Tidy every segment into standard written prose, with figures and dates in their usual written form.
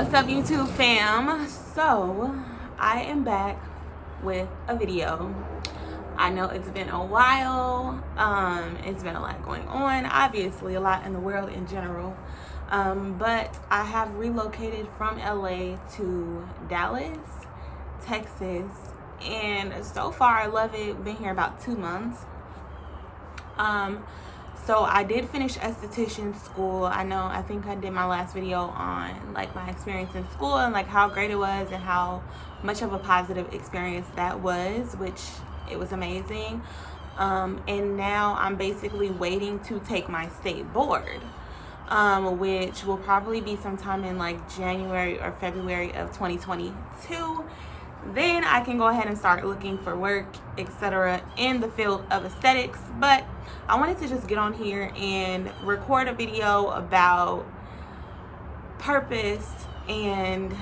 What's up, YouTube fam? So I am back with a video. I know it's been a while. It's been a lot going on, obviously a lot in the world in general, but I have relocated from LA to Dallas, Texas, and so far I love it. Been here about 2 months. So I did finish esthetician school. I think I did my last video on like my experience in school and like how great it was and how much of a positive experience that was, which it was amazing. And now I'm basically waiting to take my state board, which will probably be sometime in like January or February of 2022. Then I can go ahead and start looking for work, etc., in the field of aesthetics. But I wanted to just get on here and record a video about purpose and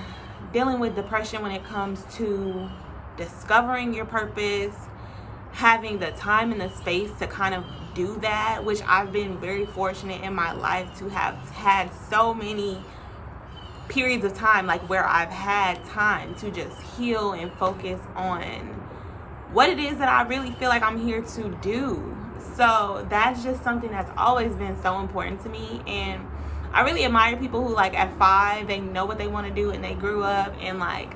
dealing with depression when it comes to discovering your purpose, having the time and the space to kind of do that, which I've been very fortunate in my life to have had so many periods of time like where I've had time to just heal and focus on what it is that I really feel like I'm here to do. So that's just something that's always been so important to me, and I really admire people who like at 5 they know what they want to do and they grew up and like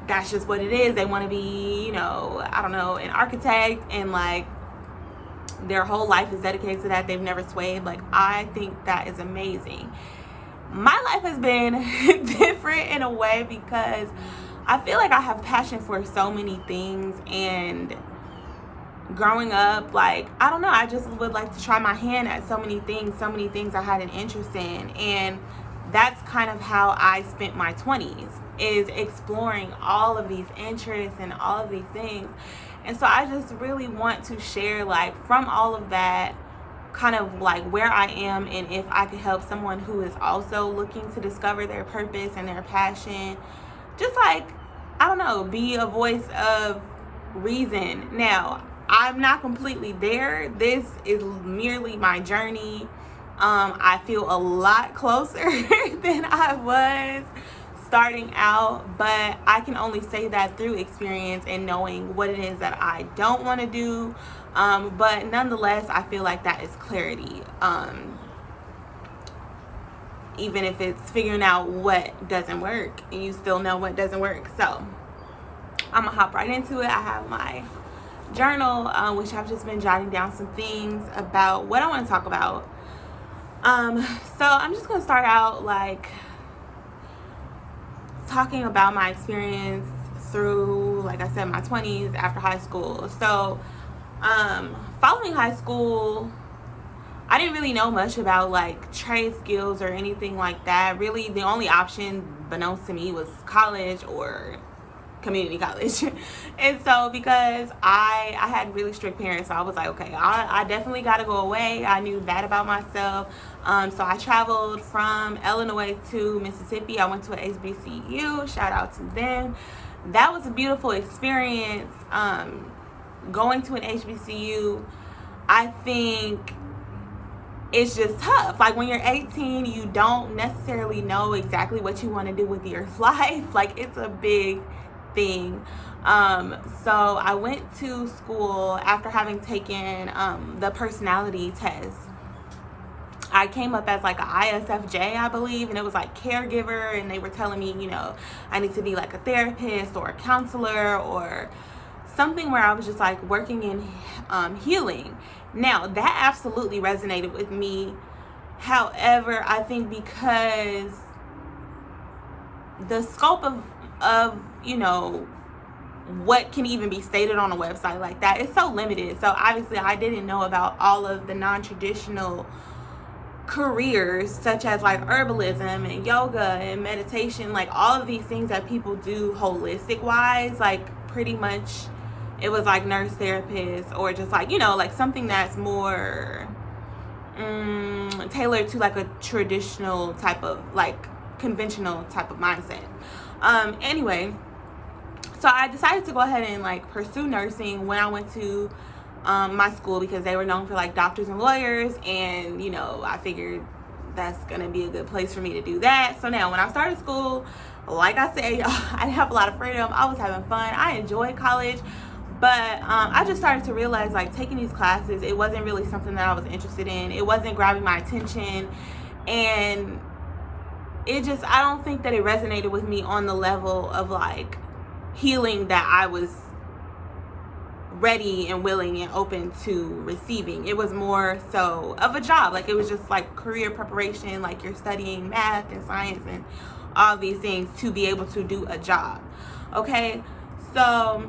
that's just what it is. They want to be, I don't know, an architect, and like their whole life is dedicated to that. They've never swayed. Like, I think that is amazing. My life has been different in a way because I feel like I have passion for so many things, and growing up, like, I don't know, I just would like to try my hand at so many things I had an interest in, and that's kind of how I spent my 20s, is exploring all of these interests and all of these things. And so I just really want to share, like, from all of that, kind of like where I am, and if I could help someone who is also looking to discover their purpose and their passion, just like, I don't know, be a voice of reason. Now, I'm not completely there. This is merely my journey. I feel a lot closer than I was starting out, but I can only say that through experience and knowing what it is that I don't want to do. But nonetheless, I feel like that is clarity. Even if it's figuring out what doesn't work, and you still know what doesn't work. So I'm gonna hop right into it. I have my journal, which I've just been jotting down some things about what I want to talk about. So I'm just gonna start out like talking about my experience through, like I said, my 20s after high school. So following high school, I didn't really know much about like trade skills or anything like that. Really, the only option beknownst to me was college or community college. And so because I had really strict parents, so I was like, okay, I definitely got to go away. I knew that about myself. So I traveled from Illinois to Mississippi. I went to an HBCU. Shout out to them. That was a beautiful experience. Going to an HBCU, I think it's just tough. Like, when you're 18, you don't necessarily know exactly what you want to do with your life. Like, it's a big thing. So I went to school after having taken the personality test. I came up as like an ISFJ, I believe, and it was like caregiver, and they were telling me, I need to be like a therapist or a counselor or something where I was just like working in healing. Now, that absolutely resonated with me. However, I think because the scope of what can even be stated on a website like that is so limited. So obviously I didn't know about all of the non-traditional careers such as like herbalism and yoga and meditation, like all of these things that people do holistic wise. Like, pretty much it was like nurse, therapist, or just like, like something that's more tailored to like a traditional type of, like, conventional type of mindset. Anyway, so I decided to go ahead and like pursue nursing when I went to my school, because they were known for like doctors and lawyers, and I figured that's gonna be a good place for me to do that. So now when I started school, like I said, y'all, I didn't have a lot of freedom. I was having fun. I enjoyed college, but I just started to realize, like, taking these classes, it wasn't really something that I was interested in. It wasn't grabbing my attention, and it just, I don't think that it resonated with me on the level of like healing that I was ready and willing and open to receiving. It was more so of a job. Like, it was just like career preparation, like you're studying math and science and all these things to be able to do a job. Okay, so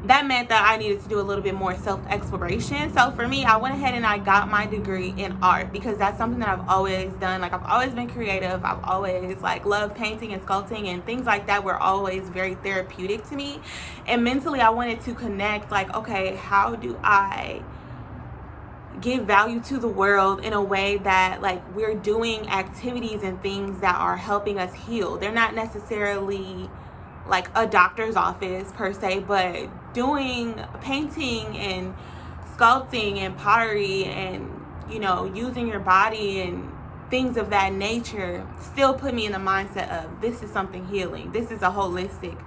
that meant that I needed to do a little bit more self-exploration. So for me, I went ahead and I got my degree in art, because that's something that I've always done. Like, I've always been creative. I've always like loved painting and sculpting, and things like that were always very therapeutic to me. And mentally, I wanted to connect, like, okay, how do I give value to the world in a way that, like, we're doing activities and things that are helping us heal. They're not necessarily like a doctor's office per se, but doing painting and sculpting and pottery and, you know, using your body and things of that nature still put me in the mindset of, this is something healing. This is a holistic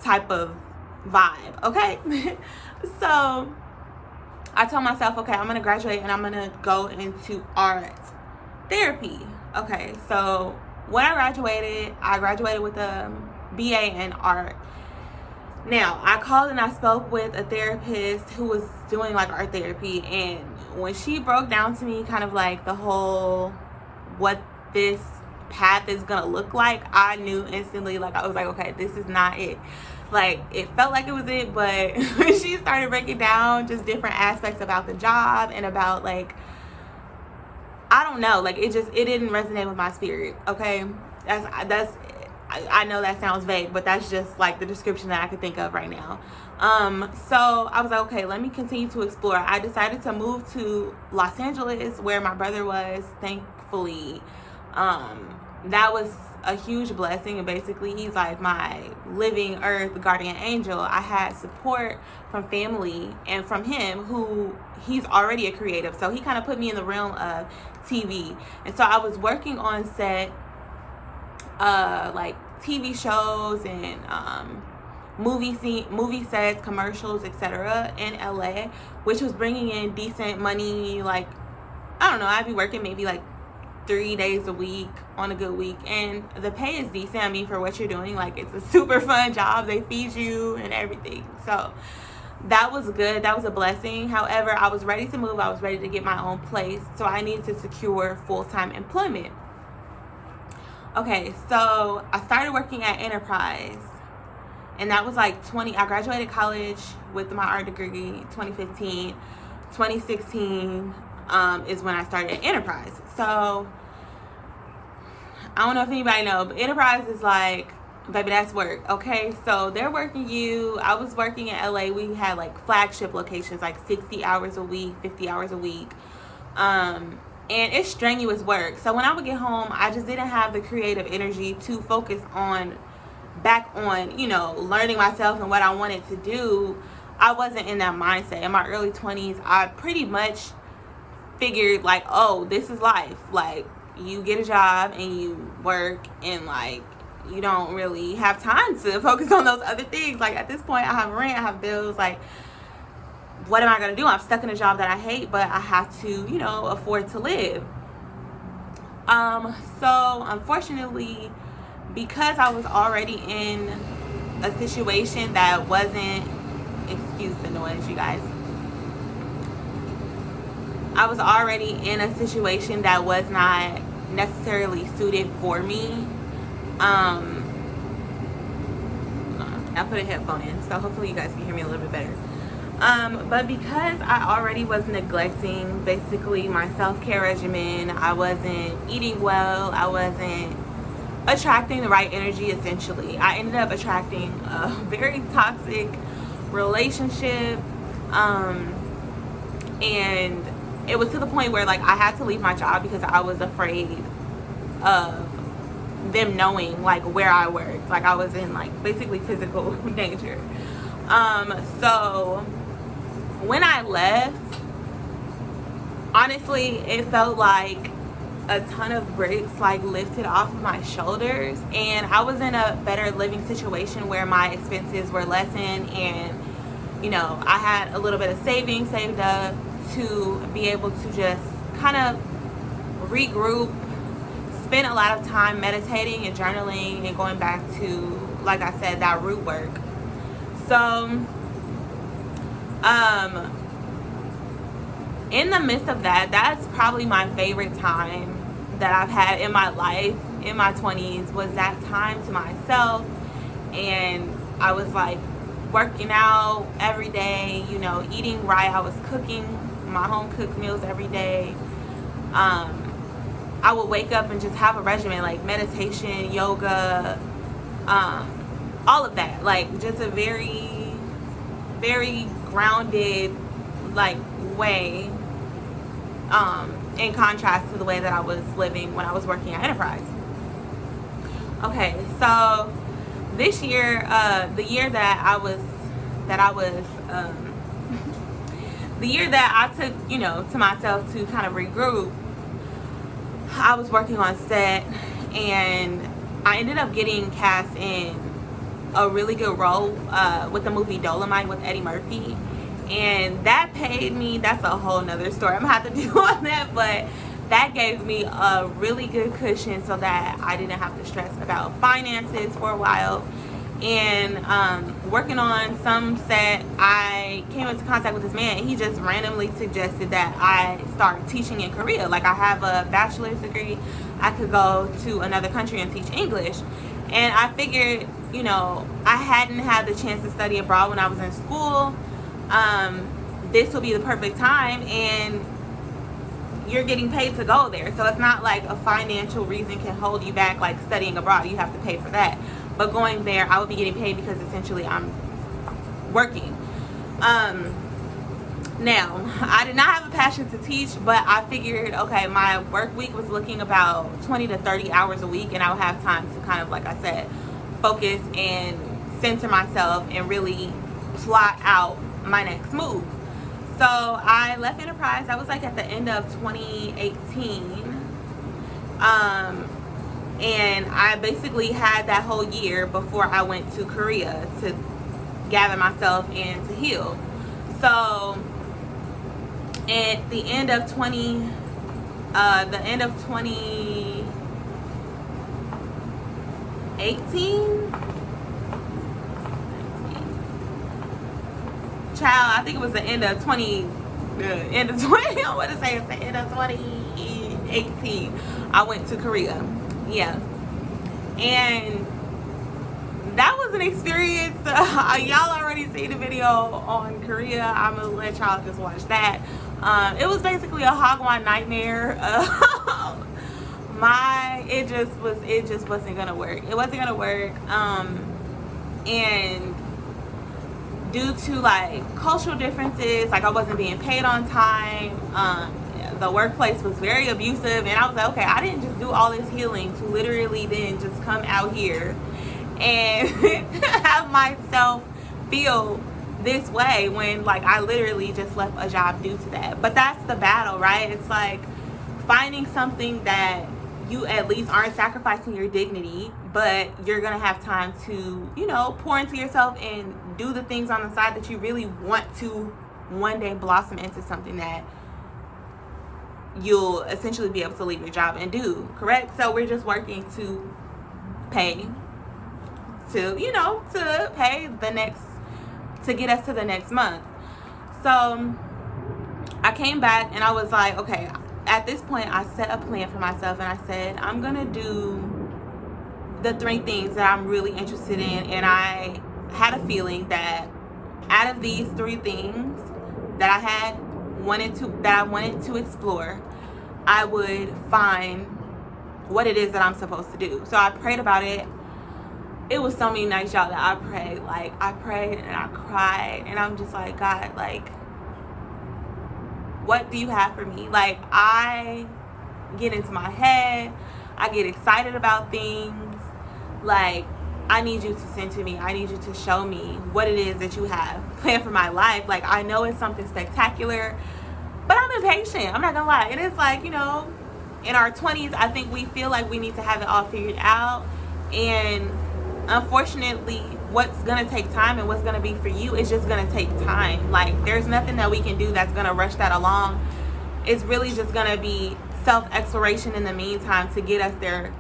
type of vibe. Okay. So I told myself, okay, I'm gonna graduate and I'm gonna go into art therapy. Okay, so when I graduated with a BA in art. Now, I called and I spoke with a therapist who was doing like art therapy, and when she broke down to me kind of like the whole what this path is gonna look like, I knew instantly. Like, I was like, okay, this is not it. Like, it felt like it was it, but when she started breaking down just different aspects about the job and about, like, I don't know, like, it didn't resonate with my spirit. Okay, that's I know that sounds vague, but that's just like the description that I could think of right now. So I was like, okay, let me continue to explore. I decided to move to Los Angeles, where my brother was, thankfully. That was a huge blessing, and basically he's like my living earth guardian angel. I had support from family and from him, who he's already a creative, so he kind of put me in the realm of TV. And so I was working on set, like TV shows and movie sets, commercials, etc. in LA, which was bringing in decent money. Like, I don't know, I'd be working maybe like 3 days a week on a good week, and the pay is decent. I mean, for what you're doing, like, it's a super fun job. They feed you and everything, so that was good. That was a blessing. However, I was ready to move. I was ready to get my own place, so I needed to secure full-time employment. Okay, so I started working at Enterprise, and that was like I graduated college with my art degree 2015. 2016 is when I started at Enterprise. So I don't know if anybody know, but Enterprise is like, baby, that's work. Okay, so they're working you. I was working in LA. We had like flagship locations, like 60 hours a week, 50 hours a week. And it's strenuous work. So when I would get home, I just didn't have the creative energy to focus back on, you know, learning myself and what I wanted to do. I wasn't in that mindset. In my early 20s, I pretty much figured, like, oh, this is life. Like, you get a job and you work, and like, you don't really have time to focus on those other things. Like, at this point, I have rent, I have bills. Like, what am I going to do? I'm stuck in a job that I hate, but I have to, you know, afford to live. So unfortunately, because I was already in a situation that wasn't, excuse the noise, you guys. I was already in a situation that was not necessarily suited for me. I put a headphone in, so hopefully you guys can hear me a little bit better. But because I already was neglecting basically my self-care regimen, I wasn't eating well, I wasn't attracting the right energy, essentially. I ended up attracting a very toxic relationship, and it was to the point where, like, I had to leave my job because I was afraid of them knowing, like, where I worked. Like, I was in, like, basically physical danger. So when I left, honestly, it felt like a ton of bricks like lifted off of my shoulders, and I was in a better living situation where my expenses were lessened, and I had a little bit of savings saved up to be able to just kind of regroup, spend a lot of time meditating and journaling and going back to, like I said, that root work. So in the midst of that, that's probably my favorite time that I've had in my life, in my 20s, was that time to myself. And I was like working out every day, eating right. I was cooking my home cooked meals every day. I would wake up and just have a regimen, like meditation, yoga, all of that. Like just a very, very grounded like way, in contrast to the way that I was living when I was working at Enterprise. Okay, so this year, the year that I was the year that I took, to myself to kind of regroup, I was working on set, and I ended up getting cast in a really good role with the movie Dolomite with Eddie Murphy. And that paid me, that's a whole nother story I'm gonna have to do on that, but that gave me a really good cushion so that I didn't have to stress about finances for a while. And working on some set, I came into contact with this man, and he just randomly suggested that I start teaching in Korea. Like, I have a bachelor's degree, I could go to another country and teach English. And I figured, I hadn't had the chance to study abroad when I was in school. This will be the perfect time, and you're getting paid to go there. So it's not like a financial reason can hold you back, like studying abroad. You have to pay for that. But going there, I would be getting paid because essentially I'm working. Now, I did not have a passion to teach, but I figured, okay, my work week was looking about 20 to 30 hours a week, and I would have time to kind of, like I said, focus and center myself and really plot out my next move. So I left Enterprise. That was like at the end of 2018. And I basically had that whole year before I went to Korea to gather myself and to heal. So at the end of 2018, child, I think it was the end of 2018, I went to Korea. Yeah. And that was an experience. Y'all already see the video on Korea. I'm gonna let y'all just watch that. It was basically a Hagwon nightmare. It just wasn't gonna work. It wasn't gonna work. And due to like cultural differences, like I wasn't being paid on time. The workplace was very abusive, and I was like, okay, I didn't just do all this healing to literally then just come out here and have myself feel this way when like I literally just left a job due to that. But that's the battle, right? It's like finding something that you at least aren't sacrificing your dignity, but you're gonna have time to, pour into yourself and do the things on the side that you really want to one day blossom into something that you'll essentially be able to leave your job and do, correct? So we're just working to pay to pay to get us to the next month. So I came back and I was like, okay, at this point I set a plan for myself, and I said I'm gonna do the 3 things that I'm really interested in. And I had a feeling that out of these 3 things that I wanted to explore, I would find what it is that I'm supposed to do. So I prayed about it. It was so many nights, y'all, that I prayed. Like, I prayed and I cried, and I'm just like, God, like, what do you have for me? Like, I get into my head, I get excited about things. Like, I need you to send to me. I need you to show me what it is that you have planned for my life. Like, I know it's something spectacular, but I'm impatient. I'm not gonna lie. And it's like, in our 20s, I think we feel like we need to have it all figured out. And unfortunately, what's going to take time and what's going to be for you is just going to take time. Like, there's nothing that we can do that's going to rush that along. It's really just going to be self-exploration in the meantime to get us there,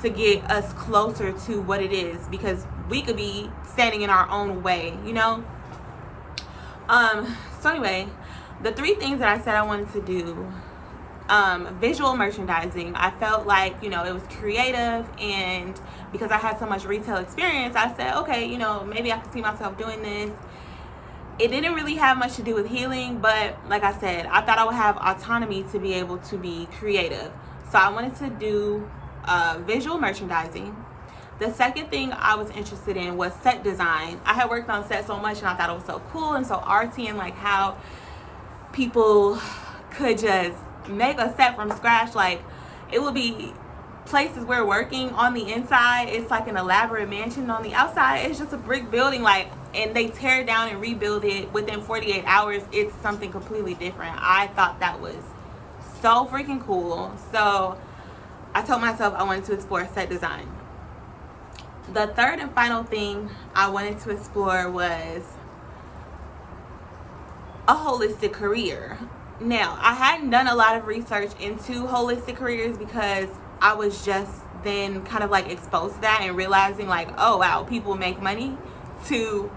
to get us closer to what it is, because we could be standing in our own way, you know? So anyway, the 3 things that I said I wanted to do, visual merchandising. I felt like, you know, it was creative, and because I had so much retail experience, I said, okay, you know, maybe I could see myself doing this. It didn't really have much to do with healing, but like I said, I thought I would have autonomy to be able to be creative. So I wanted to do visual merchandising. The second thing I was interested in was set design. I had worked on set so much, and I thought it was so cool and so artsy, and like how people could just make a set from scratch. Like, it would be places we're working on the inside, it's like an elaborate mansion. On the outside, it's just a brick building, like, and they tear it down and rebuild it within 48 hours. It's something completely different. I thought that was so freaking cool. So I told myself I wanted to explore set design. The third and final thing I wanted to explore was a holistic career. Now, I hadn't done a lot of research into holistic careers because I was just then kind of like exposed to that and realizing like, oh wow, people make money to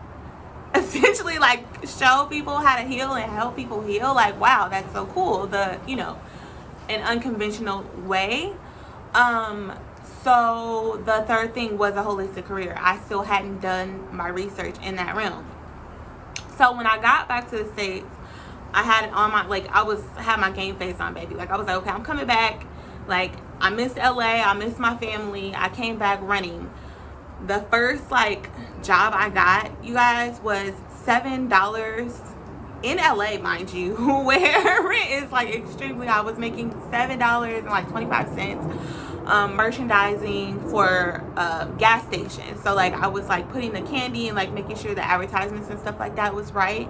essentially like show people how to heal and help people heal. Like, wow, that's so cool. The, you know, an unconventional way. So the third thing was a holistic career. I still hadn't done my research in that realm. So when I got back to the States, I had it on my, like, had my game face on, baby. Like, I was like, okay, I'm coming back. Like, I missed LA, I missed my family. I came back running. The first like job I got, you guys, was $7 in LA, mind you, where rent is like extremely high. I was making $7.25 merchandising for gas stations. So like, I was like putting the candy and like making sure the advertisements and stuff like that was right.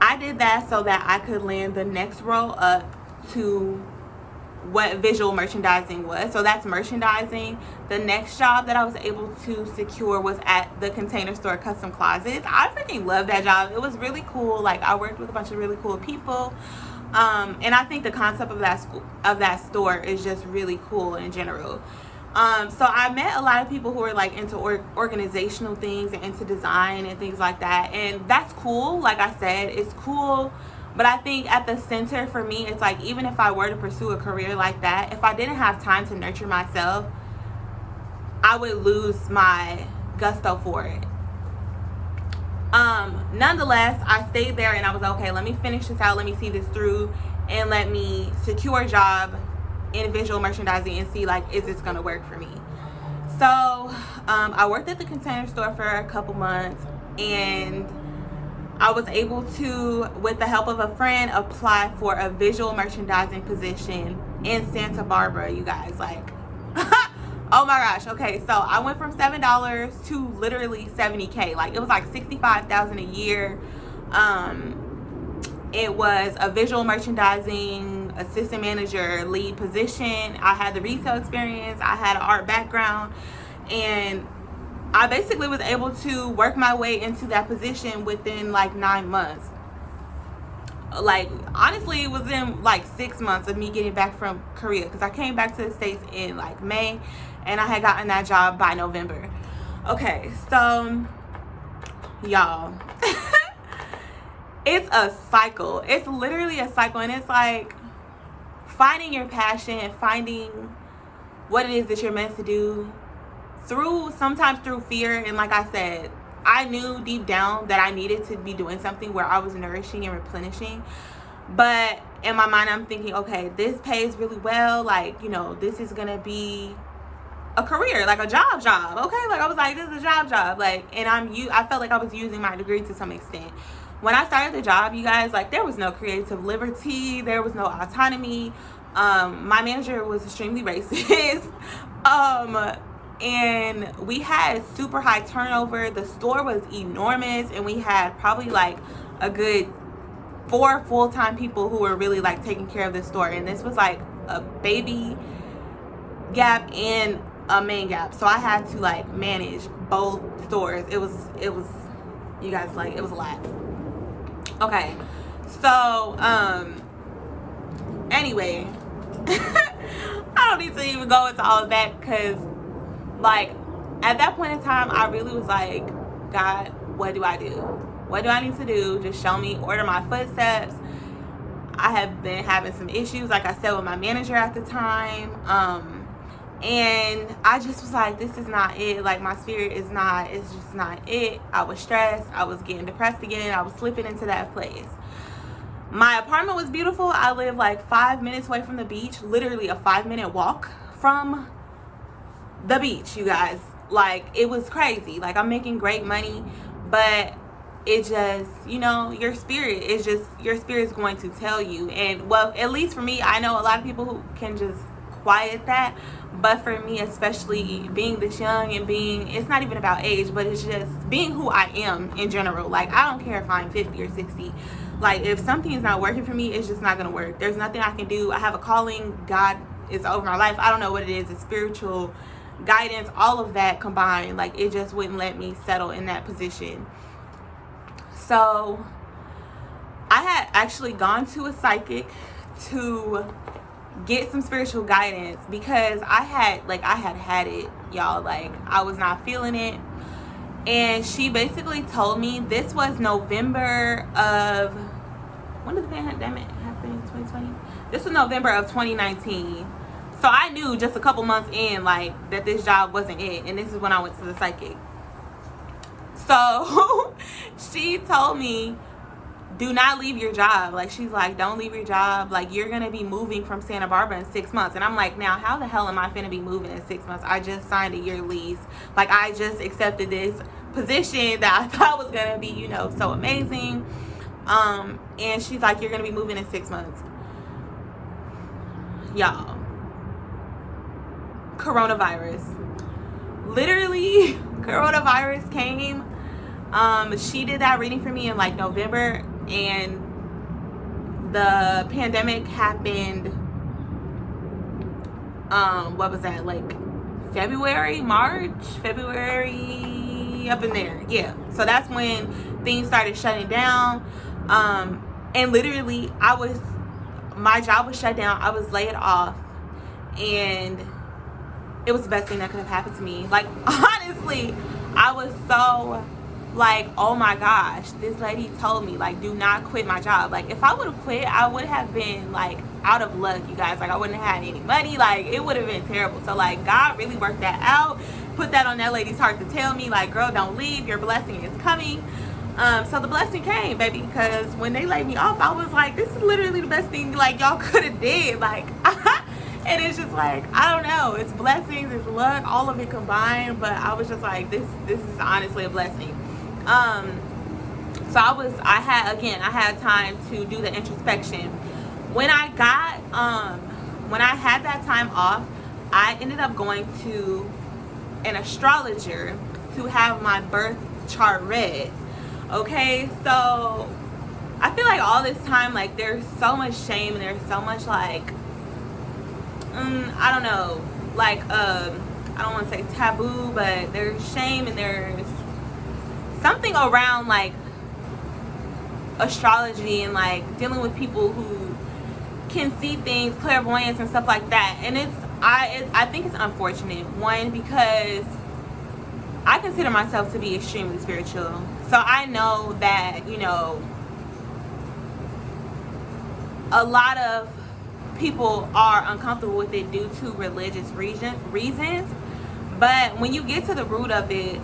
I did that so that I could land the next roll up to what visual merchandising was. So that's merchandising. The next job that I was able to secure was at the Container Store Custom Closets. I freaking love that job. It was really cool. Like, I worked with a bunch of really cool people, and I think the concept of that store is just really cool in general. So I met a lot of people who are like into organizational things and into design and things like that, and that's cool. Like I said, it's cool. But I think at the center for me, it's like, even if I were to pursue a career like that, if I didn't have time to nurture myself, I would lose my gusto for it. Nonetheless, I stayed there and I was like, okay, let me finish this out. Let me see this through and let me secure a job in visual merchandising and see, like, is this going to work for me? So I worked at the Container Store for a couple months, and I was able to, with the help of a friend, apply for a visual merchandising position in Santa Barbara, you guys. Like, oh my gosh. Okay, so I went from $7 to literally $70K. Like, it was like $65,000 a year. It was a visual merchandising assistant manager lead position. I had the retail experience. I had an art background, and I basically was able to work my way into that position within like 9 months. Like, honestly, it was in like 6 months of me getting back from Korea, because I came back to the States in like May, and I had gotten that job by November. Okay, so y'all, it's a cycle. It's literally a cycle, and it's like finding your passion, finding what it is that you're meant to do, sometimes through fear. And like I said, I knew deep down that I needed to be doing something where I was nourishing and replenishing. But in my mind, I'm thinking, okay, this pays really well. Like, you know, this is gonna be a career, like a job. Okay, like I was like, this is a job. Like, and I felt like I was using my degree to some extent. When I started the job, you guys, like, there was no creative liberty, there was no autonomy. My manager was extremely racist. And we had super high turnover. The store was enormous, and we had probably like a good 4 full-time people who were really like taking care of the store. And this was like a baby gap and a main gap, so I had to like manage both stores. It was you guys, like, it was a lot. Okay, so anyway, I don't need to even go into all of that, because like at that point in time I really was like, God, what do I do? What do I need to do? Just show me, order my footsteps. I have been having some issues, like I said, with my manager at the time, and I just was like, this is not it. Like, my spirit is not, it's just not it. I was stressed, I was getting depressed again, I was slipping into that place. My apartment was beautiful. I live like 5 minutes away from the beach, literally a 5-minute walk from the beach, you guys. Like, it was crazy. Like, I'm making great money, but it just, you know, your spirit is going to tell you. And well, at least for me, I know a lot of people who can just quiet that, but for me, especially being this young and it's not even about age, but it's just being who I am in general. Like, I don't care if I'm 50 or 60. Like, if something is not working for me, it's just not gonna work. There's nothing I can do. I have a calling. God is over my life. I don't know what it is. It's spiritual guidance, all of that combined. Like, it just wouldn't let me settle in that position. So I had actually gone to a psychic to get some spiritual guidance, because I had it, y'all. Like, I was not feeling it. And she basically told me, this was November of, when did the pandemic happen? 2020? This was November of 2019. So I knew just a couple months in, like, that this job wasn't it. And this is when I went to the psychic. So she told me, do not leave your job. Like, she's like, don't leave your job. Like, you're going to be moving from Santa Barbara in 6 months. And I'm like, now, how the hell am I finna be moving in 6 months? I just signed a year lease. Like, I just accepted this position that I thought was going to be, you know, so amazing. And she's like, you're going to be moving in 6 months. Y'all. Coronavirus. Literally, coronavirus came. She did that reading for me in like November, and the pandemic happened, what was that, like February, up in there. Yeah, so that's when things started shutting down. And literally my job was shut down. I was laid off, and it was the best thing that could have happened to me. Like, honestly, I was so like, oh my gosh, this lady told me, like, do not quit my job. Like, if I would have quit, I would have been like out of luck, you guys. Like, I wouldn't have had any money. Like, it would have been terrible. So like, God really worked that out, put that on that lady's heart to tell me, like, girl, don't leave, your blessing is coming. So the blessing came, baby, because when they laid me off, I was like, this is literally the best thing, like, y'all could have did. Like, and it's just like, I don't know, it's blessings, it's luck, all of it combined. But I was just like, this is honestly a blessing. So I had time to do the introspection. When I had that time off, I ended up going to an astrologer to have my birth chart read. Okay, so I feel like all this time, like, there's so much shame and there's so much, like, I don't know, like, I don't want to say taboo, but there's shame and there's something around, like, astrology and, like, dealing with people who can see things, clairvoyance and stuff like that. And I think it's unfortunate, one, because I consider myself to be extremely spiritual. So I know that, you know, a lot of people are uncomfortable with it due to religious reasons. But when you get to the root of it,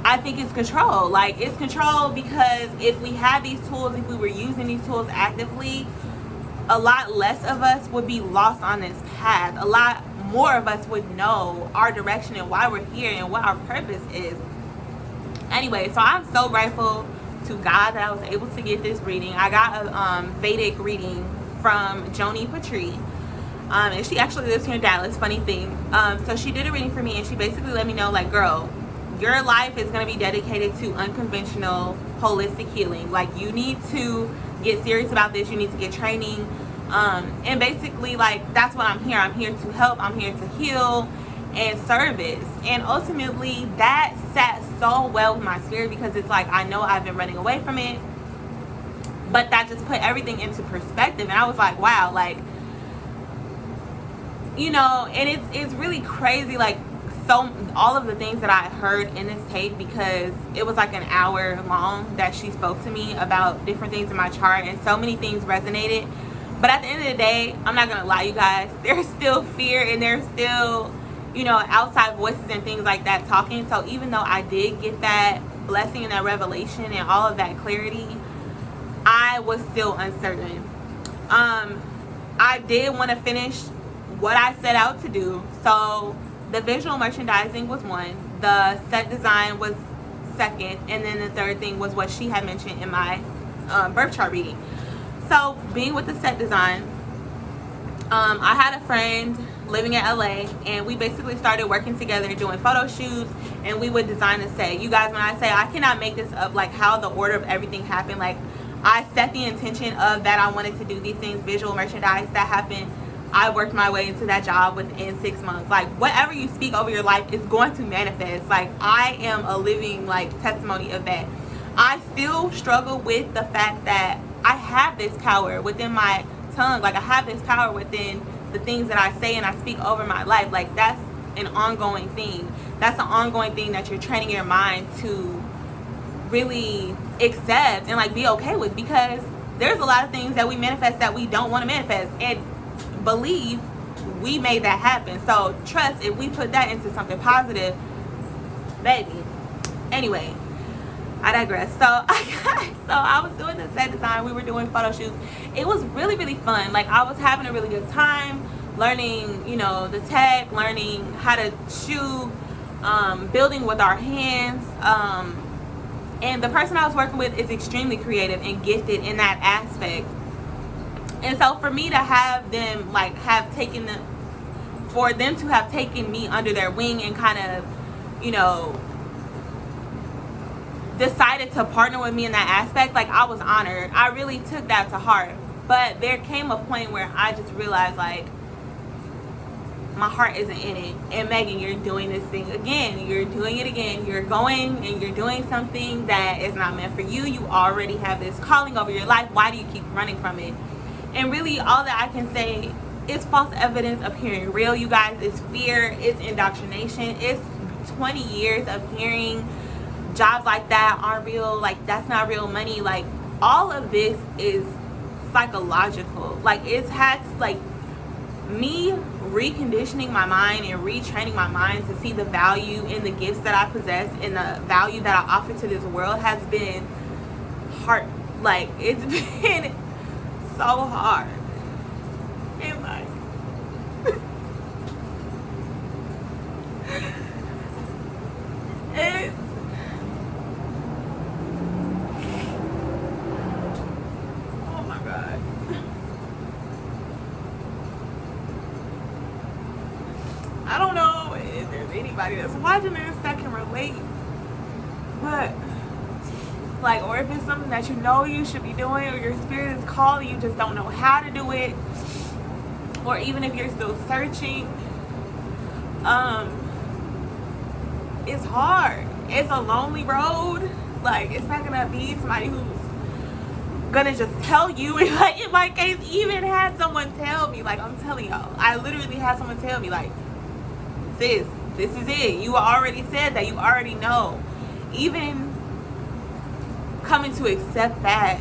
I think it's control. Like, it's control, because if we had these tools, if we were using these tools actively, a lot less of us would be lost on this path. A lot more of us would know our direction and why we're here and what our purpose is. Anyway, so I'm so grateful to God that I was able to get this reading. I got a Vedic reading from Joni Patri, and she actually lives here in Dallas. Funny thing. So she did a reading for me, and she basically let me know, like, girl, your life is going to be dedicated to unconventional holistic healing. Like, you need to get serious about this. You need to get training. And basically, like, that's what I'm here. I'm here to help. I'm here to heal and service. And ultimately, that sat so well with my spirit, because it's like, I know I've been running away from it, but that just put everything into perspective. And I was like, wow, like, you know, and it's really crazy, like, so all of the things that I heard in this tape, because it was like an hour long that she spoke to me about different things in my chart, and so many things resonated. But at the end of the day, I'm not gonna lie, you guys, there's still fear, and there's still, you know, outside voices and things like that talking. So even though I did get that blessing and that revelation and all of that clarity, I was still uncertain. I did want to finish what I set out to do. So the visual merchandising was one, the set design was second, and then the third thing was what she had mentioned in my birth chart reading. So being with the set design, I had a friend living in LA, and we basically started working together doing photo shoots, and we would design a set. You guys, when I say, I cannot make this up, like how the order of everything happened. Like, I set the intention of that I wanted to do these things, visual merchandise, that happened. I worked my way into that job within 6 months. Like, whatever you speak over your life is going to manifest. Like, I am a living, like, testimony of that. I still struggle with the fact that I have this power within my tongue. Like, I have this power within the things that I say and I speak over my life. Like, that's an ongoing thing. That's an ongoing thing that you're training your mind to really accept and, like, be okay with, because there's a lot of things that we manifest that we don't want to manifest, and believe we made that happen. So trust, if we put that into something positive, baby. Anyway, I digress. So I was doing the set design, we were doing photo shoots. It was really, really fun. Like, I was having a really good time learning, you know, the tech, learning how to shoot, building with our hands. And the person I was working with is extremely creative and gifted in that aspect. And so for me to have them, like, for them to have taken me under their wing and kind of, you know, decided to partner with me in that aspect, like, I was honored. I really took that to heart. But there came a point where I just realized, like, my heart isn't in it. And Megan, you're doing this thing again. You're doing it again. You're going and you're doing something that is not meant for you. You already have this calling over your life. Why do you keep running from it? And really, all that I can say is false evidence appearing real, you guys. It's fear, it's indoctrination, it's 20 years of hearing jobs like that aren't real, like, that's not real money. Like, all of this is psychological. Like, it's had, like, me reconditioning my mind and retraining my mind to see the value in the gifts that I possess and the value that I offer to this world has been hard. Like, it's been so hard. And, like, it's, oh my God. I don't know if there's anybody that's watching this that can relate, but, like, or if it's something that you know you should be doing, or your spirit is calling, you just don't know how to do it, or even if you're still searching, it's hard. It's a lonely road. Like, it's not gonna be somebody who's gonna just tell you. Like, in my case, even had someone tell me, like, I'm telling y'all, I literally had someone tell me, like, sis, this is it. You already said that. You already know. Even coming to accept that,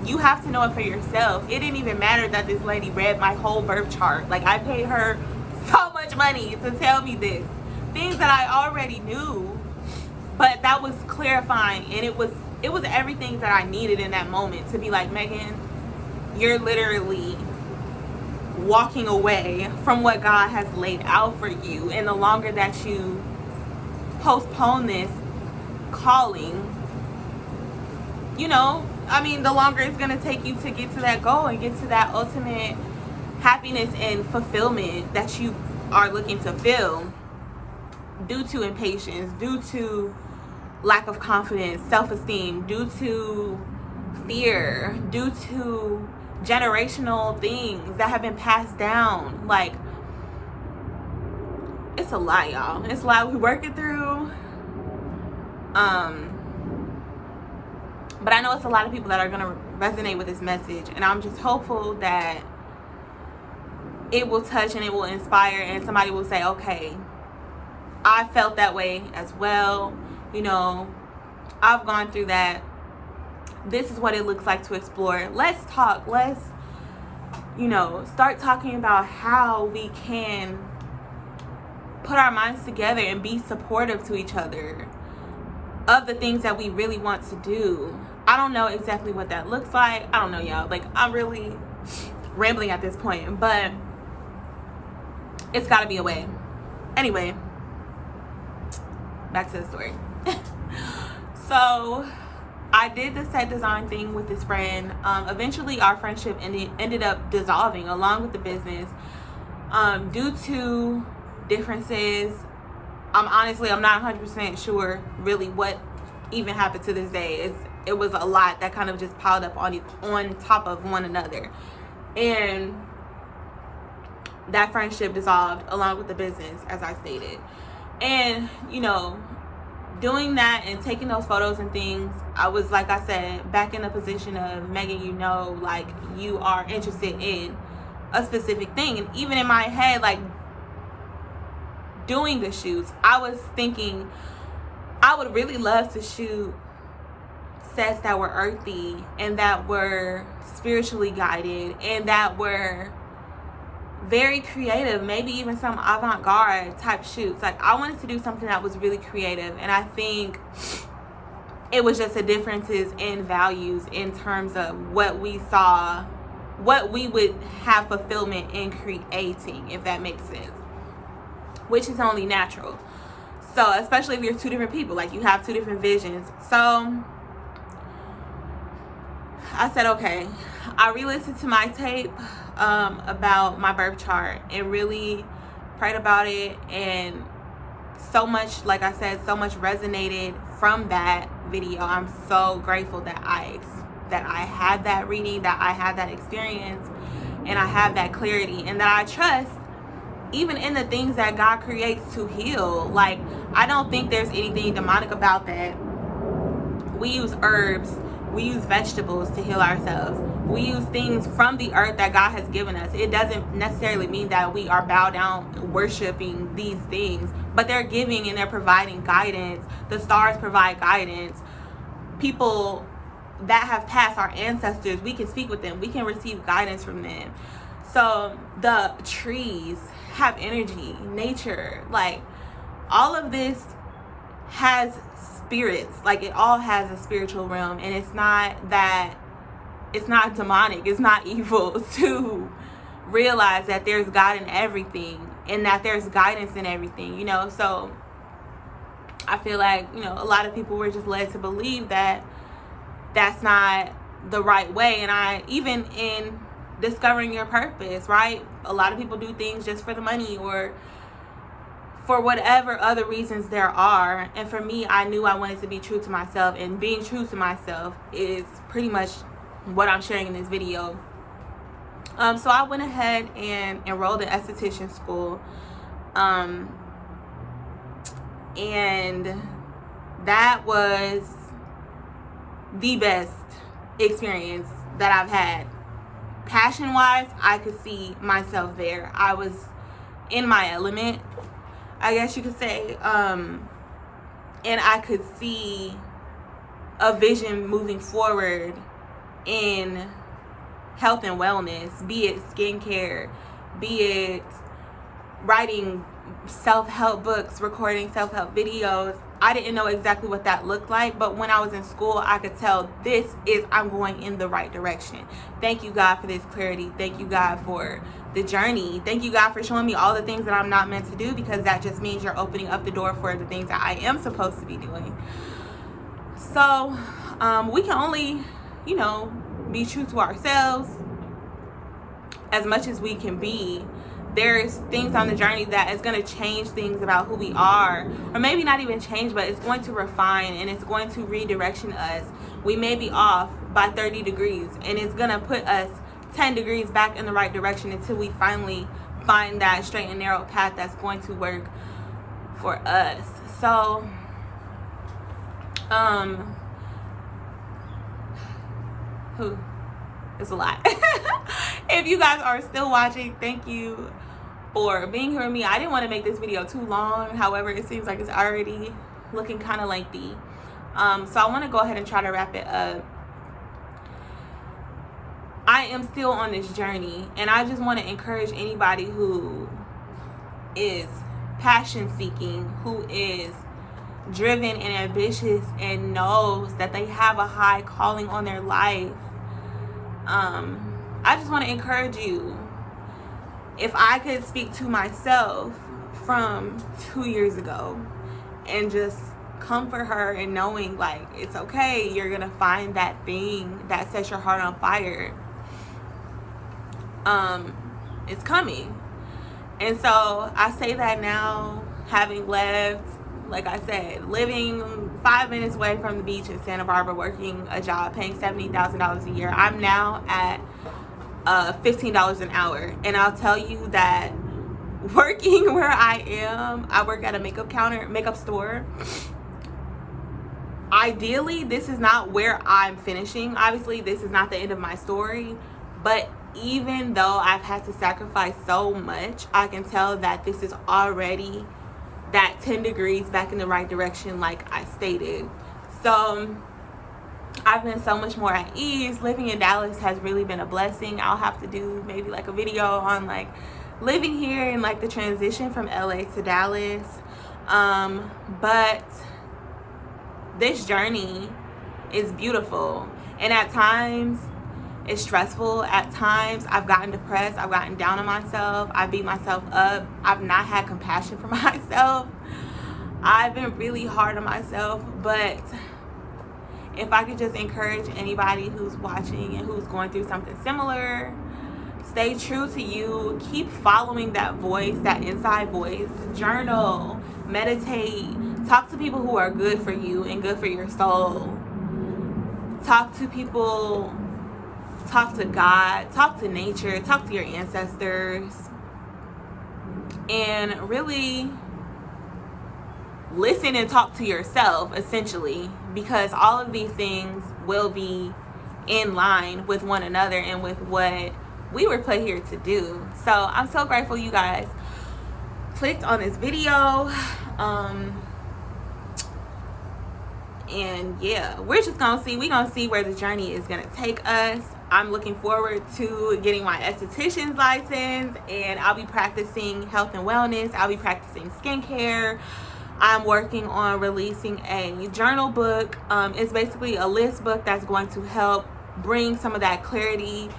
you have to know it for yourself. It didn't even matter that this lady read my whole birth chart. Like, I paid her so much money to tell me this. Things that I already knew, but that was clarifying, and it was everything that I needed in that moment to be like, Megan, you're literally walking away from what God has laid out for you, and the longer that you postpone this calling, you know, I mean, the longer it's going to take you to get to that goal and get to that ultimate happiness and fulfillment that you are looking to feel, due to impatience, due to lack of confidence, self-esteem, due to fear, due to generational things that have been passed down. Like, it's a lot, y'all. It's a lot we're working through. But I know it's a lot of people that are going to resonate with this message, and I'm just hopeful that it will touch and it will inspire, and somebody will say, okay, I felt that way as well. You know, I've gone through that. This is what it looks like to explore. Let's talk. Let's, start talking about how we can put our minds together and be supportive to each other of the things that we really want to do. I don't know exactly what that looks like. I don't know, y'all. Like, I'm really rambling at this point, but it's got to be a way. Anyway, back to the story. So I did the set design thing with this friend. Eventually our friendship ended up dissolving along with the business due to differences. I'm not 100% sure really what even happened to this day. It was a lot that kind of just piled up on top of one another, and that friendship dissolved along with the business, as I stated. And doing that and taking those photos and things, I was, like I said, back in a position of, Megan, like, you are interested in a specific thing. And even in my head, like, doing the shoots, I was thinking I would really love to shoot sets that were earthy and that were spiritually guided and that were very creative, maybe even some avant-garde type shoots. Like, I wanted to do something that was really creative, and I think it was just the differences in values in terms of what we saw, what we would have fulfillment in creating, if that makes sense, which is only natural. So especially if you're two different people, like, you have two different visions. So I said, okay. I re-listened to my tape about my birth chart and really prayed about it, and so much, like I said, so much resonated from that video. I'm so grateful that I had that reading, that I had that experience, and I have that clarity, and that I trust even in the things that God creates to heal. Like, I don't think there's anything demonic about that. We use herbs, we use vegetables to heal ourselves. We use things from the earth that God has given us. It doesn't necessarily mean that we are bow down worshiping these things, but they're giving and they're providing guidance. The stars provide guidance. People that have passed, our ancestors, we can speak with them. We can receive guidance from them. So the trees have energy, nature, like, all of this has spirits. Like, it all has a spiritual realm, and it's not demonic, it's not evil to realize that there's God in everything and that there's guidance in everything, So I feel like, a lot of people were just led to believe that that's not the right way. And even in discovering your purpose, right? A lot of people do things just for the money or for whatever other reasons there are. And for me, I knew I wanted to be true to myself, and being true to myself is pretty much what I'm sharing in this video. So I went ahead and enrolled in esthetician school, and that was the best experience that I've had. Passion wise, I could see myself there. I was in my element, I guess you could say, and I could see a vision moving forward in health and wellness, be it skincare, be it writing self-help books, recording self-help videos. I didn't know exactly what that looked like, but when I was in school, I could tell I'm going in the right direction. Thank you, God, for this clarity. Thank you, God, for the journey. Thank you, God, for showing me all the things that I'm not meant to do, because that just means you're opening up the door for the things that I am supposed to be doing. So we can only, be true to ourselves as much as we can be. There's things on the journey that is going to change things about who we are, or maybe not even change, but it's going to refine and it's going to redirection us. We may be off by 30 degrees, and it's going to put us 10 degrees back in the right direction until we finally find that straight and narrow path that's going to work for us. So it's a lot. If you guys are still watching, thank you for being here with me. I didn't want to make this video too long. However, it seems like it's already looking kind of lengthy. So I want to go ahead and try to wrap it up. I am still on this journey, and I just want to encourage anybody who is passion seeking, who is driven and ambitious and knows that they have a high calling on their life. I just want to encourage you. If I could speak to myself from 2 years ago and just comfort her and knowing like it's okay, you're gonna find that thing that sets your heart on fire. It's coming. And so I say that now, having left, like I said, living 5 minutes away from the beach in Santa Barbara, working a job paying $70,000 a year. I'm now at $15 an hour, and I'll tell you that working where I am, I work at a makeup store. Ideally, this is not where I'm finishing. Obviously, this is not the end of my story, but even though I've had to sacrifice so much, I can tell that this is already that 10 degrees back in the right direction, like I stated. So I've been so much more at ease. Living in Dallas has really been a blessing. I'll have to do maybe like a video on like living here and like the transition from LA to Dallas. But this journey is beautiful, and at times it's stressful. At times I've gotten depressed, I've gotten down on myself, I beat myself up, I've not had compassion for myself, I've been really hard on myself. But if I could just encourage anybody who's watching and who's going through something similar, stay true to you. Keep following that voice, that inside voice. Journal, meditate, talk to people who are good for you and good for your soul. Talk to people, talk to God, talk to nature, talk to your ancestors, and really listen and talk to yourself, essentially, because all of these things will be in line with one another and with what we were put here to do. So I'm so grateful you guys clicked on this video. And yeah, we're gonna see where the journey is gonna take us. I'm looking forward to getting my esthetician's license, and I'll be practicing health and wellness. I'll be practicing skincare. I'm working on releasing a journal book. It's basically a list book that's going to help bring some of that clarity,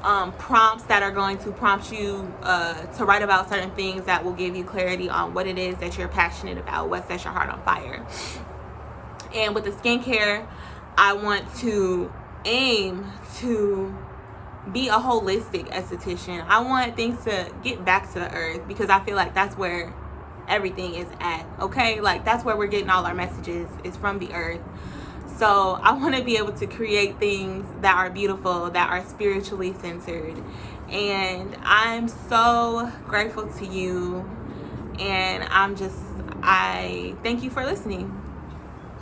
prompts that are going to prompt you to write about certain things that will give you clarity on what it is that you're passionate about, what sets your heart on fire. And with the skincare, I want to aim to be a holistic esthetician. I want things to get back to the earth, because I feel like that's where everything is at, okay? Like that's where we're getting all our messages, is from the earth. So I want to be able to create things that are beautiful, that are spiritually centered. And I'm so grateful to you, and I thank you for listening.